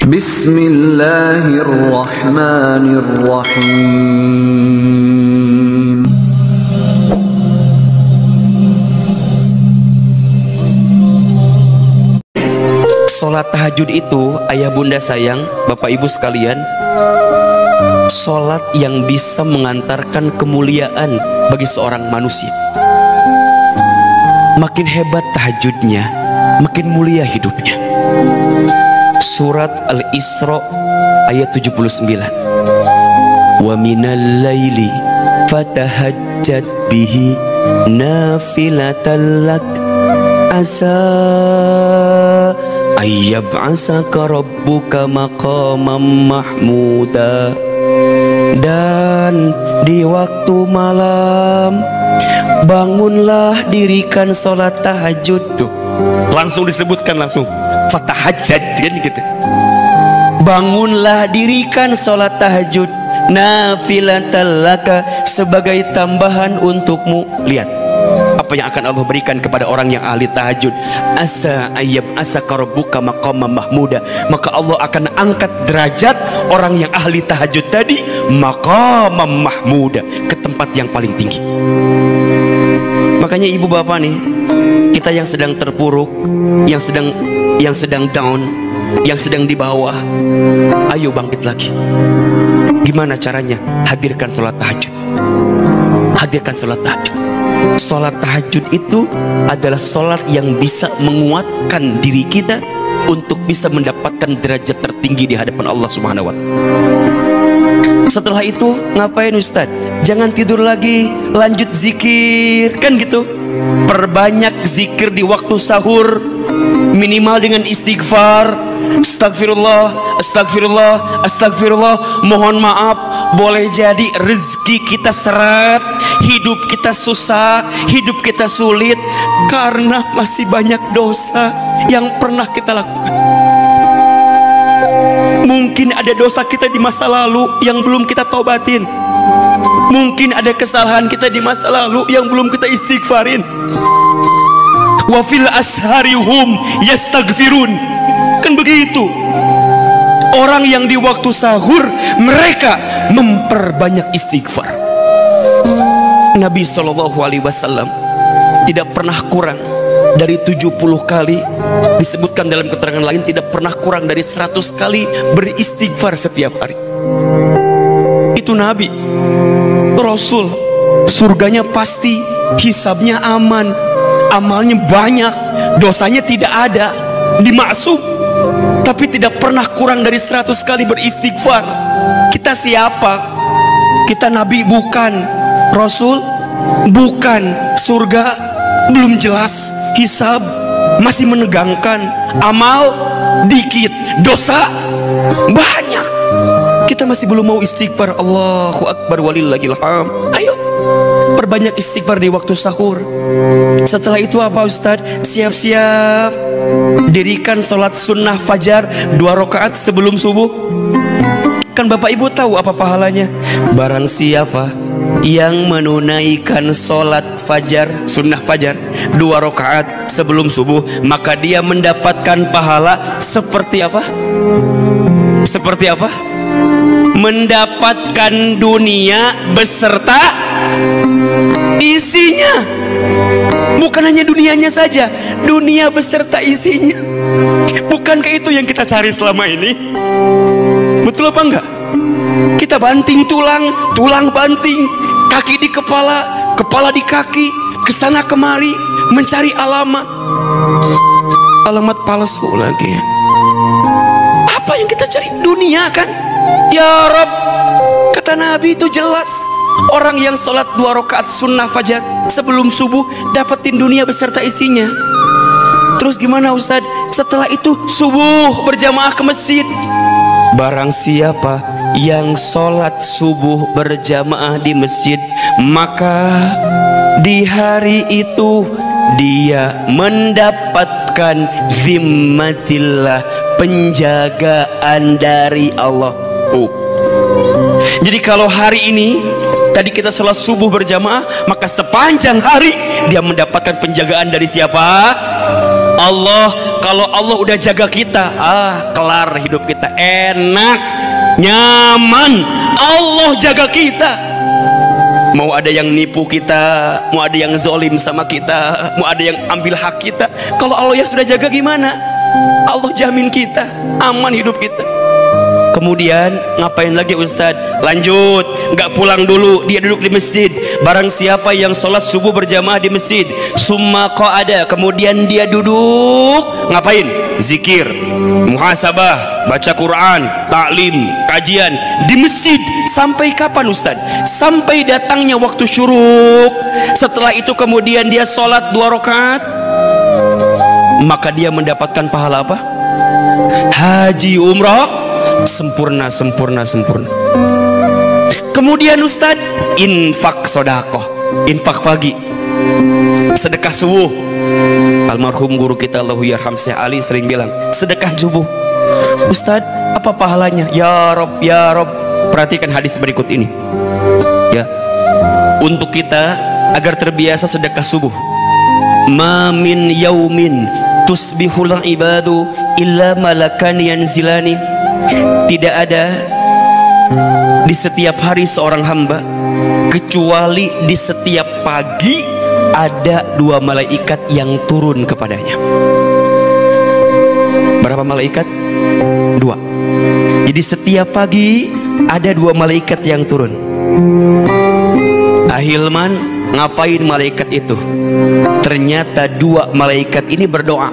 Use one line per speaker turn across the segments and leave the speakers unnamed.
Bismillahirrahmanirrahim.
Sholat tahajud itu, ayah bunda sayang, bapak ibu sekalian, sholat yang bisa mengantarkan kemuliaan bagi seorang manusia. Makin hebat tahajudnya, makin mulia hidupnya. Surat Al-Isra ayat 79. Wa minal laili fatahajjad bihi nafilatan lak asa ayyab'asaka rabbuka maqamam mahmuda. Dan di waktu malam bangunlah, dirikan sholat tahajud. Tuh langsung disebutkan, langsung fatahajjad kan gitu. Bangunlah, dirikan sholat tahajud nafilatan laka, sebagai tambahan untukmu. Lihat apa yang akan Allah berikan kepada orang yang ahli tahajud. Asa ayyab asaka rabbuka maqamam mahmuda, maka Allah akan angkat derajat orang yang ahli tahajud tadi, maqamam mahmuda, ke tempat yang paling tinggi. Makanya ibu bapak nih, kita yang sedang terpuruk, yang sedang down, yang sedang di bawah, ayo bangkit lagi. Gimana caranya? Hadirkan sholat tahajud. Hadirkan sholat tahajud. Sholat tahajud itu adalah sholat yang bisa menguatkan diri kita untuk bisa mendapatkan derajat tertinggi di hadapan Allah Subhanahu wa Ta'ala. Setelah itu ngapain Ustadz? Jangan tidur lagi, lanjut zikir, kan gitu. Perbanyak zikir di waktu sahur, minimal dengan istighfar. Astagfirullah, astagfirullah, astagfirullah. Mohon maaf, boleh jadi rezeki kita seret, hidup kita susah, hidup kita sulit, karena masih banyak dosa yang pernah kita lakukan. Mungkin ada dosa kita di masa lalu yang belum kita tobatin. Mungkin ada kesalahan kita di masa lalu yang belum kita istighfarin. Wa fil asharihum yastaghfirun, kan begitu. Orang yang di waktu sahur mereka memperbanyak istighfar. Nabi SAW tidak pernah kurang dari 70 kali, disebutkan dalam keterangan lain tidak pernah kurang dari 100 kali beristighfar setiap hari. Itu Nabi, Rasul. Surganya pasti, hisabnya aman, amalnya banyak, dosanya tidak ada, dimaksum, tapi tidak pernah kurang dari 100 kali beristighfar. Kita siapa? Kita Nabi bukan, Rasul bukan, surga belum jelas, hisab masih menegangkan, amal dikit, dosa banyak. Kita masih belum mau istighfar. Allahu Akbar walillahil hamd. Ayo perbanyak istighfar di waktu sahur. Setelah itu apa Ustadz? Siap-siap, dirikan sholat sunnah fajar 2 rakaat sebelum subuh. Kan bapak ibu tahu apa pahalanya? Barang siapa yang menunaikan sholat fajar, sunnah fajar 2 rakaat sebelum subuh, maka dia mendapatkan pahala seperti apa? Seperti apa? Mendapatkan dunia beserta isinya. Bukan hanya dunianya saja, dunia beserta isinya. Bukankah itu yang kita cari selama ini? Betul apa enggak? Kita banting tulang, tulang banting, kaki di kepala, kepala di kaki, kesana kemari mencari alamat, alamat palsu lagi. Apa yang kita cari? Dunia kan? Ya Rob, kata Nabi itu jelas. Orang yang sholat 2 rakaat sunnah fajar sebelum subuh dapetin dunia beserta isinya. Terus gimana Ustadz? Setelah itu subuh berjamaah ke masjid. Barang siapa yang sholat subuh berjamaah di masjid, maka di hari itu dia mendapatkan zimmatillah, penjagaan dari Allah. Jadi kalau hari ini tadi kita sholat subuh berjamaah, maka sepanjang hari dia mendapatkan penjagaan dari siapa? Allah, kalau Allah udah jaga kita, kelar hidup kita, enak, nyaman. Allah jaga kita. Mau ada yang nipu kita, mau ada yang zolim sama kita, mau ada yang ambil hak kita, kalau Allah yang sudah jaga gimana? Allah jamin kita, aman hidup kita. Kemudian ngapain lagi Ustadz? Lanjut, nggak pulang dulu, dia duduk di masjid. Barang siapa yang sholat subuh berjamaah di masjid, summa qa'ada, kemudian dia duduk, ngapain? Zikir, muhasabah, baca Quran, taklim, kajian di masjid. Sampai kapan Ustadz? Sampai datangnya waktu syuruk. Setelah itu kemudian dia sholat 2 rakaat, maka dia mendapatkan pahala apa? Haji umrah sempurna. Kemudian Ustadz, infak sodakoh, infak pagi, sedekah subuh. Almarhum guru kita Allahu yarham Syekh Ali sering bilang, sedekah subuh. Ustadz, apa pahalanya? Ya Rob, perhatikan hadis berikut ini ya, untuk kita agar terbiasa sedekah subuh. Ma min yaumin tusbihul ibadu illa malakan yanzilani. Tidak ada di setiap hari seorang hamba kecuali di setiap pagi ada 2 malaikat yang turun kepadanya. Berapa malaikat? 2. Jadi setiap pagi ada 2 malaikat yang turun. Ahilman, ngapain malaikat itu? Ternyata 2 malaikat ini berdoa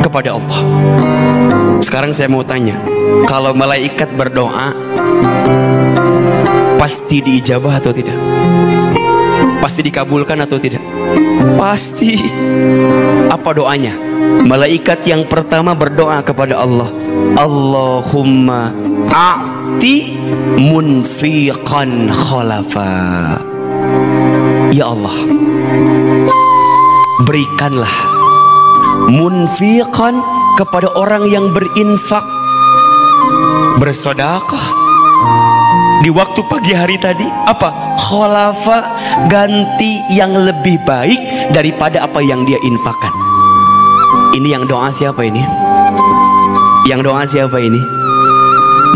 kepada Allah. Sekarang saya mau tanya, kalau malaikat berdoa pasti diijabah atau tidak? Pasti dikabulkan atau tidak? Pasti. Apa doanya? Malaikat yang pertama berdoa kepada Allah, Allahumma a'ti munfiqan khalafa. Ya Allah, berikanlah munfiqan kepada orang yang berinfak, bersedekah di waktu pagi hari tadi. Apa? Khalafa, ganti yang lebih baik daripada apa yang dia infakkan. Ini yang doa siapa ini? Yang doa siapa ini?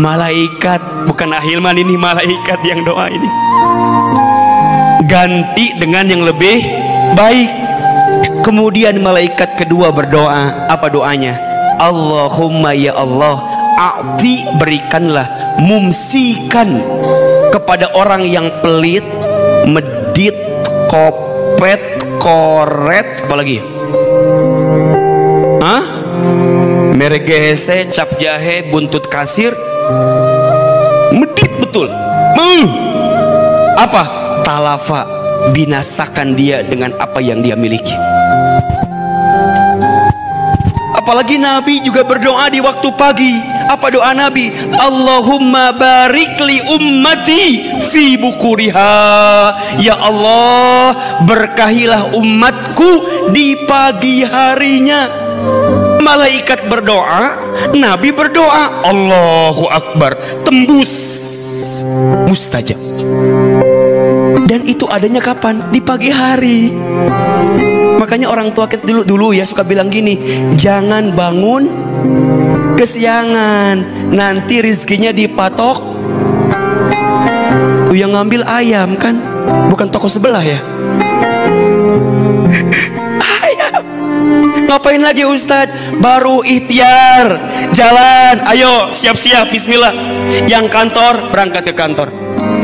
Malaikat, bukan Ahilman, ini malaikat yang doa ini. Ganti dengan yang lebih baik. Kemudian malaikat kedua berdoa, apa doanya? Allahumma ya Allah, a'ti, berikanlah, mumsikan, kepada orang yang pelit, medit, kopet, koret, apalagi? Merek GHC, cap jahe, buntut kasir, medit betul. Apa? Talafa, binasakan dia dengan apa yang dia miliki. Apalagi Nabi juga berdoa di waktu pagi. Apa doa Nabi? Allahumma barik li ummati fi bukuriha. Ya Allah, berkahilah umatku di pagi harinya. Malaikat berdoa, Nabi berdoa, Allahu Akbar, tembus, mustajab. Dan itu adanya kapan? Di pagi hari. Makanya orang tua kita dulu ya suka bilang gini, jangan bangun kesiangan, nanti rizkinya dipatok. Tuh yang ngambil ayam kan, bukan toko sebelah ya. Ayam. Ngapain lagi Ustadz? Baru ikhtiar, jalan, ayo siap-siap, bismillah. Yang kantor berangkat ke kantor.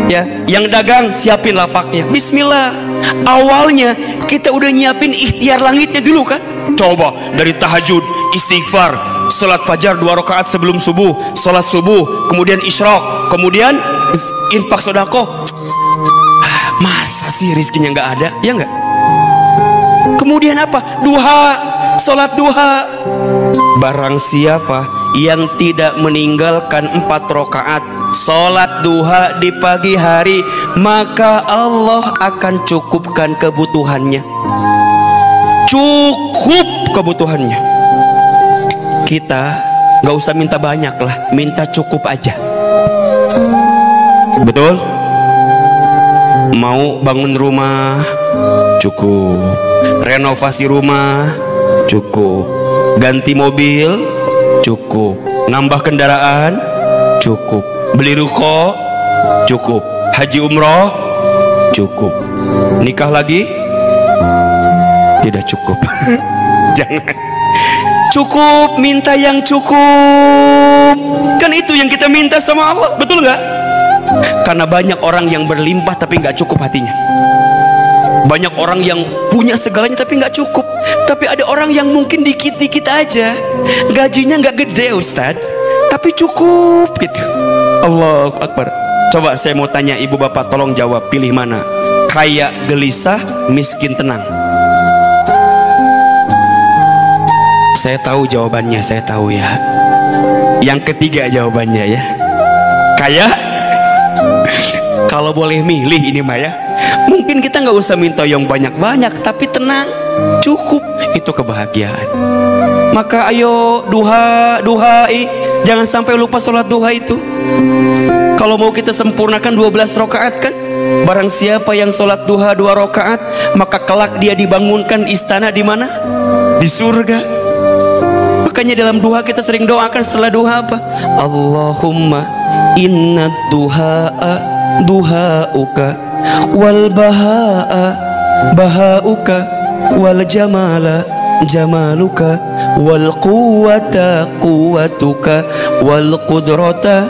Ya, yang dagang siapin lapaknya, bismillah. Awalnya kita udah nyiapin ikhtiar langitnya dulu kan. Coba dari tahajud, istighfar, sholat fajar 2 rakaat sebelum subuh, sholat subuh, kemudian isyraq, kemudian infak sodako. Masa sih rizkinya nggak ada? Ya nggak? Kemudian apa? Duha, sholat duha. Barang siapa yang tidak meninggalkan 4 rakaat sholat duha di pagi hari, maka Allah akan cukupkan kebutuhannya. Cukup kebutuhannya. Kita nggak usah minta banyak lah, minta cukup aja. Betul? Mau bangun rumah, cukup. Renovasi rumah, cukup. Ganti mobil cukup, nambah kendaraan cukup, beli ruko cukup, haji umroh cukup, nikah lagi tidak cukup. Jangan. Cukup, minta yang cukup. Kan itu yang kita minta sama Allah, betul nggak? Karena banyak orang yang berlimpah tapi nggak cukup hatinya. Banyak orang yang punya segalanya tapi nggak cukup. Tapi ada orang yang mungkin dikit-dikit aja, gajinya nggak gede Ustadz, tapi cukup gitu. Allahu Akbar. Coba saya mau tanya ibu bapak, tolong jawab, pilih mana? Kaya gelisah, miskin tenang. Saya tahu jawabannya, saya tahu ya. Yang ketiga jawabannya ya. Kaya. Kalau boleh milih ini mah ya, mungkin kita nggak usah minta yang banyak-banyak, tapi tenang, cukup, itu kebahagiaan. Maka ayo duha, jangan sampai lupa sholat duha itu. Kalau mau kita sempurnakan 12 rakaat kan, barang siapa yang sholat duha 2 rakaat, maka kelak dia dibangunkan istana di mana? Di surga. Makanya dalam duha kita sering doakan setelah duha apa? Allahumma inna duha'a duha'uka wal baha'a baha'uka wal jamala jamaluka wal quwwata quwwatuka wal qudrata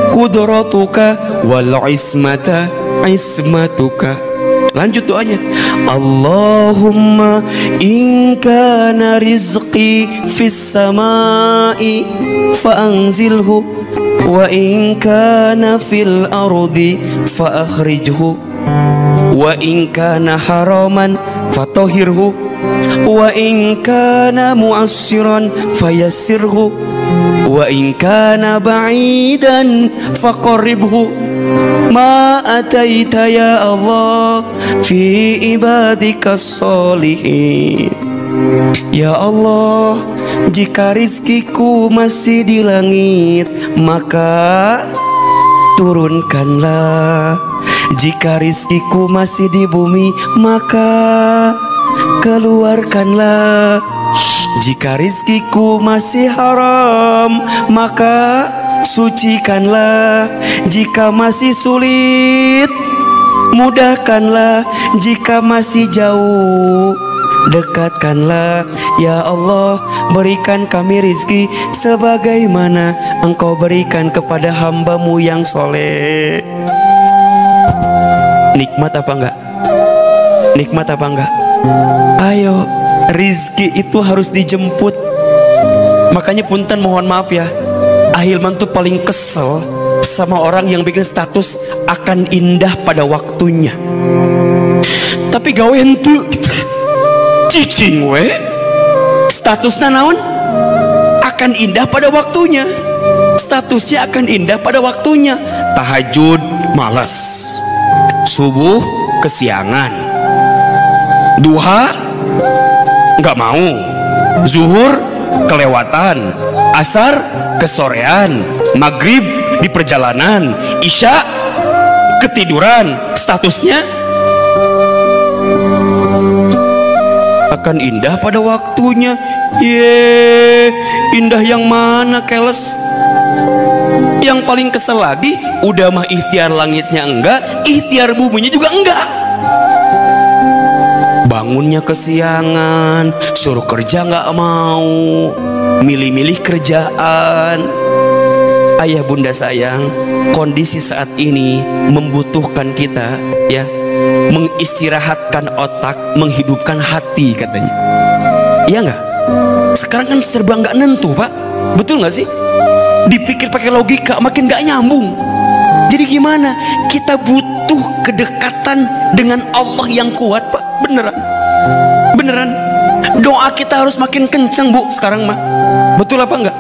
qudratuka wal ismata ismatuka. Lanjut doanya. Allahumma in kana rizqi fis samai fa anzilhu wa in kana fil ardi fa akhrijhu wa in kana haraman fatahhirhu wa in kana mu'assiran fayassirhu wa in kana ba'idan faqarribhu ma ataita ya Allah fi ibadika sholihin. Ya Allah, jika rizkiku masih di langit, maka turunkanlah. Jika rizkiku masih di bumi, maka keluarkanlah. Jika rizkiku masih haram, maka sucikanlah. Jika masih sulit, mudahkanlah. Jika masih jauh, dekatkanlah. Ya Allah, berikan kami rizki sebagaimana Engkau berikan kepada hambamu yang soleh. Nikmat apa enggak? Nikmat apa enggak? Ayo, rizki itu harus dijemput. Makanya punten mohon maaf ya, Ahilman tuh paling kesel sama orang yang bikin status akan indah pada waktunya. Tapi gawe henteu cicing we. Statusnya naon? Akan indah pada waktunya. Statusnya akan indah pada waktunya. Tahajud malas, subuh kesiangan, duha nggak mau, zuhur kelewatan, asar kesorean, maghrib di perjalanan, isya ketiduran. Statusnya akan indah pada waktunya. Ye, indah yang mana keles? Yang paling kesel lagi, udah mah ikhtiar langitnya enggak, ikhtiar buminya juga enggak. Bangunnya kesiangan, suruh kerja nggak mau, milih-milih kerjaan. Ayah bunda sayang, kondisi saat ini membutuhkan kita ya, mengistirahatkan otak, menghidupkan hati katanya. Iya nggak? Sekarang kan serba nggak nentu pak, betul nggak sih? Dipikir pakai logika makin nggak nyambung. Jadi gimana? Kita butuh kedekatan dengan Allah yang kuat pak, beneran, beneran. Doa kita harus makin kenceng bu sekarang mah, betul apa enggak?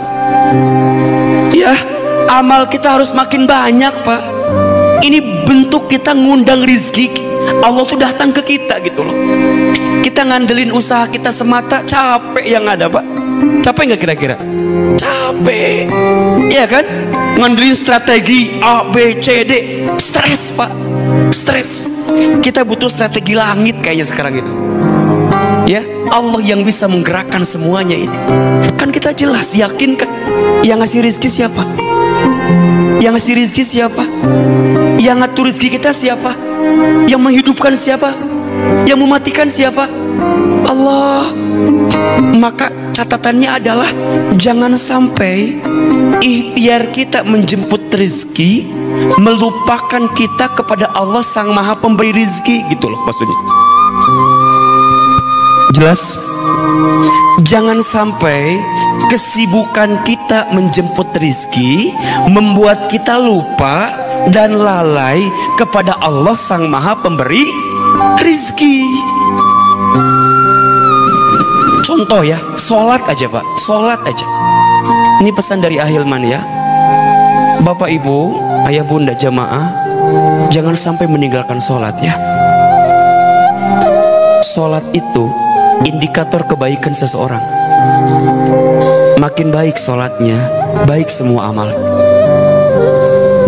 Ya, amal kita harus makin banyak pak. Ini bentuk kita ngundang rizki Allah tuh datang ke kita gitu loh. Kita ngandelin usaha kita semata, capek yang ada pak. Capek nggak kira-kira? Capek, iya kan? Ngandelin strategi A, B, C, D, stres pak, stres. Kita butuh strategi langit kayaknya sekarang itu. Ya, Allah yang bisa menggerakkan semuanya ini. Kan kita jelas yakin kan, yang ngasih rizki siapa? Yang ngasih rizki siapa? Yang ngatur rizki kita siapa? Yang menghidupkan siapa? Yang mematikan siapa? Allah. Maka catatannya adalah jangan sampai ikhtiar kita menjemput rizki melupakan kita kepada Allah sang maha pemberi rizki, gitu loh maksudnya. Jelas? Jangan sampai kesibukan kita menjemput rizki membuat kita lupa dan lalai kepada Allah sang maha pemberi rizki. Contoh ya, sholat aja Pak, sholat aja. Ini pesan dari Ahilman ya. Bapak ibu, ayah bunda jamaah, jangan sampai meninggalkan sholat ya. Sholat itu indikator kebaikan seseorang. Makin baik sholatnya, baik semua amal.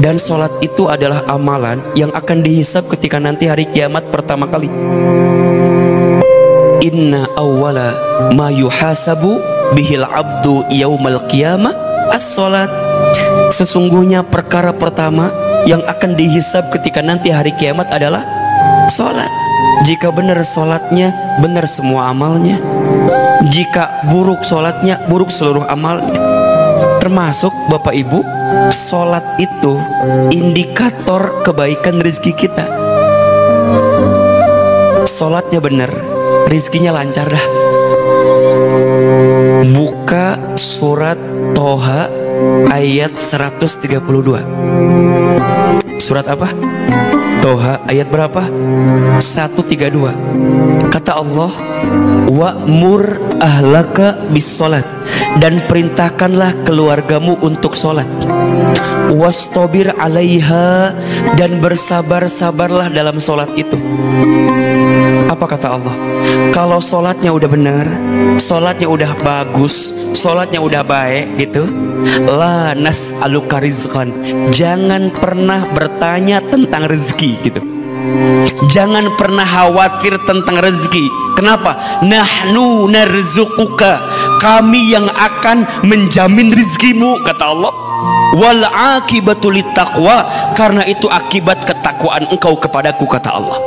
Dan sholat itu adalah amalan yang akan dihisab ketika nanti hari kiamat pertama kali. Inna awwala ma yuhasabu bihil abdu yaumal qiyamah as-sholat. Sesungguhnya perkara pertama yang akan dihisab ketika nanti hari kiamat adalah sholat. Jika benar sholatnya, benar semua amalnya. Jika buruk sholatnya, buruk seluruh amalnya. Termasuk Bapak Ibu, sholat itu indikator kebaikan rezeki kita. Sholatnya benar, rizkinya lancar dah. Buka surat Toha ayat 132. Surat apa? Toha ayat berapa? 132. Kata Allah, wa'mur ahlaka bis sholat, dan perintahkanlah keluargamu untuk sholat. Wastobir alaiha, dan bersabar-sabarlah dalam sholat itu. Apa kata Allah? Kalau sholatnya udah benar, sholatnya udah bagus, sholatnya udah baik gitu, la nas'aluka rizqan, jangan pernah bertanya tentang rezeki gitu. Jangan pernah khawatir tentang rezeki. Kenapa? Nahnu narzuquka, kami yang akan menjamin rezekimu, kata Allah. Wal akibatu littaqwa, karena itu akibat ketakwaan engkau kepadaku, kata Allah.